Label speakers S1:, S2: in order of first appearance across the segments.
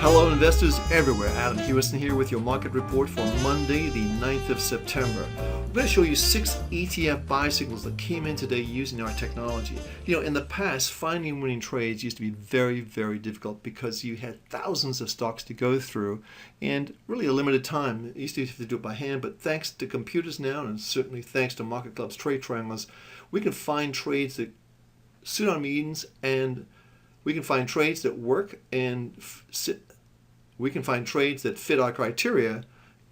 S1: Hello investors everywhere, Adam Hewison here with your market report for Monday the 9th of September. I'm going to show you 6 ETF buy signals that came in today using our technology. You know, in the past, finding winning trades used to be very, very difficult because you had thousands of stocks to go through and really a limited time. You used to have to do it by hand, but thanks to computers now and certainly thanks to MarketClub's trade triangles, we can find trades that suit our needs and we can find trades that work and we can find trades that fit our criteria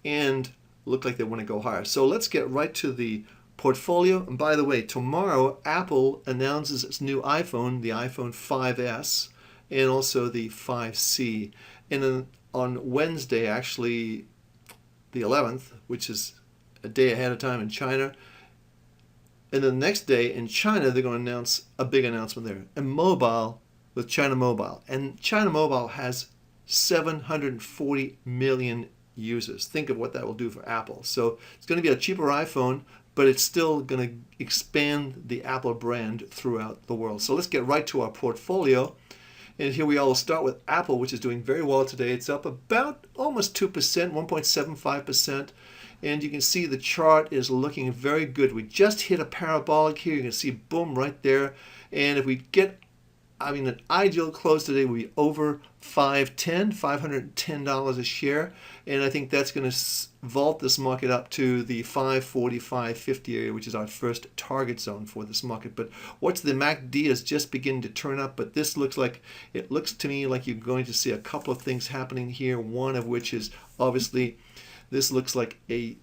S1: and look like they want to go higher. So let's get right to the portfolio. And by the way, tomorrow Apple announces its new iPhone, the iPhone 5S, and also the 5C. And then on Wednesday, actually the 11th, which is a day ahead of time in China, and then the next day in China, they're going to announce a big announcement there. And mobile, with China Mobile. And China Mobile has 740 million users. Think of what that will do for Apple. So it's going to be a cheaper iPhone, but it's still going to expand the Apple brand throughout the world. So let's get right to our portfolio. And here we all will start with Apple, which is doing very well today. It's up about almost 2%, 1.75%. And you can see the chart is looking very good. We just hit a parabolic here. You can see boom right there. And if we get an ideal close today would be over $510 a share, and I think that's going to vault this market up to the 540, 550 area, which is our first target zone for this market. But what's the MACD is just beginning to turn up, but this looks to me like you're going to see a couple of things happening here, one of which is obviously this looks like a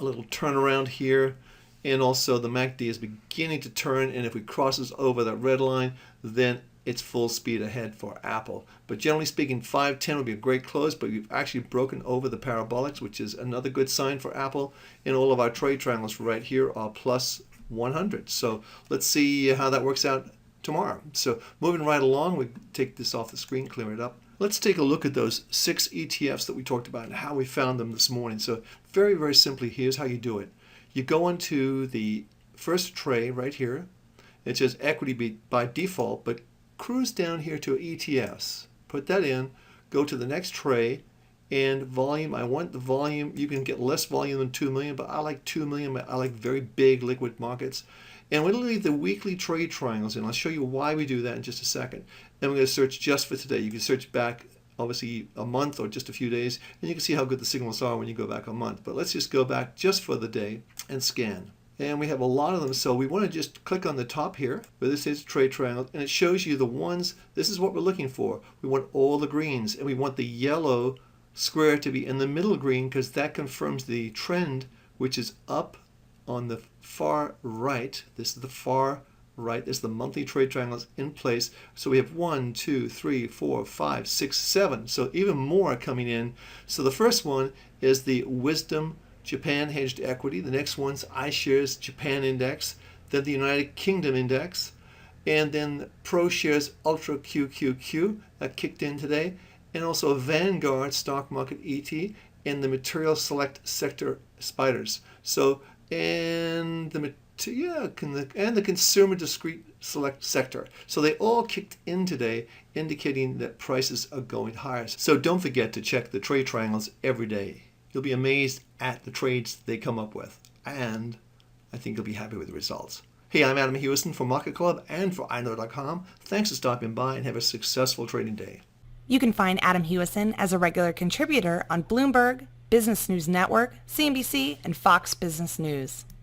S1: little turnaround here. And also the MACD is beginning to turn, and if it crosses over that red line, then it's full speed ahead for Apple. But generally speaking, 510 would be a great close, but we've actually broken over the parabolics, which is another good sign for Apple. And all of our trade triangles right here are plus 100. So let's see how that works out tomorrow. So moving right along, we take this off the screen, clear it up. Let's take a look at those 6 ETFs that we talked about and how we found them this morning. So very, very simply, here's how you do it. You go into the first tray right here. It says equity by default, but cruise down here to ETFs. Put that in, go to the next tray, and volume. I want the volume. You can get less volume than 2 million, but I like 2 million. I like very big liquid markets. And we're going to leave the weekly trade triangles in. I'll show you why we do that in just a second. Then we're going to search just for today. You can search back obviously a month or just a few days, and you can see how good the signals are when you go back a month. But let's just go back just for the day and scan. And we have a lot of them, so we want to just click on the top here where this is trade triangle, and it shows you the ones. This is what we're looking for. We want all the greens, and we want the yellow square to be in the middle green because that confirms the trend, which is up on the far right. This is the far right. There's the monthly trade triangles in place. So we have 1, 2, 3, 4, 5, 6, 7. So even more coming in. So the first one is the Wisdom Japan Hedged Equity. The next one's iShares Japan Index. Then the United Kingdom Index. And then ProShares Ultra QQQ that kicked in today. And also Vanguard Stock Market ET and the Material Select Sector Spiders. So and the Consumer Discrete Select Sector. So they all kicked in today, indicating that prices are going higher. So don't forget to check the trade triangles every day. You'll be amazed at the trades they come up with, and I think you'll be happy with the results. Hey, I'm Adam Hewison for MarketClub and for iKnow.com. Thanks for stopping by and have a successful trading day.
S2: You can find Adam Hewison as a regular contributor on Bloomberg, Business News Network, CNBC, and Fox Business News.